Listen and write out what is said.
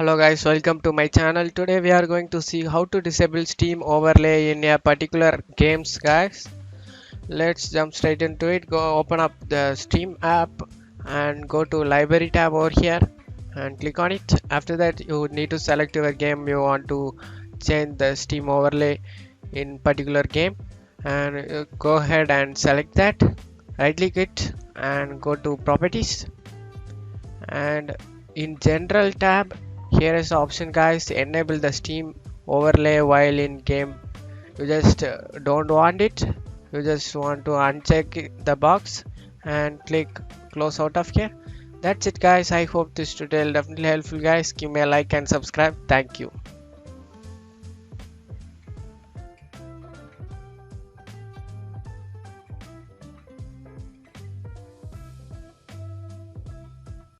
Hello guys, welcome to my channel. Today we are going to see how to disable Steam overlay in a particular games guys. Let's jump straight into it. Go open up the Steam app and go to library tab over here and click on it. After that you need to select your game you want to change the Steam overlay in particular game, and go ahead and select that. Right click it and go to properties, and in general tab here is the option guys, enable the Steam overlay while in game. You just don't want it, you just want to uncheck the box and click close out of here. That's it guys. I hope this tutorial definitely helpful guys. Give me a like and subscribe. Thank you.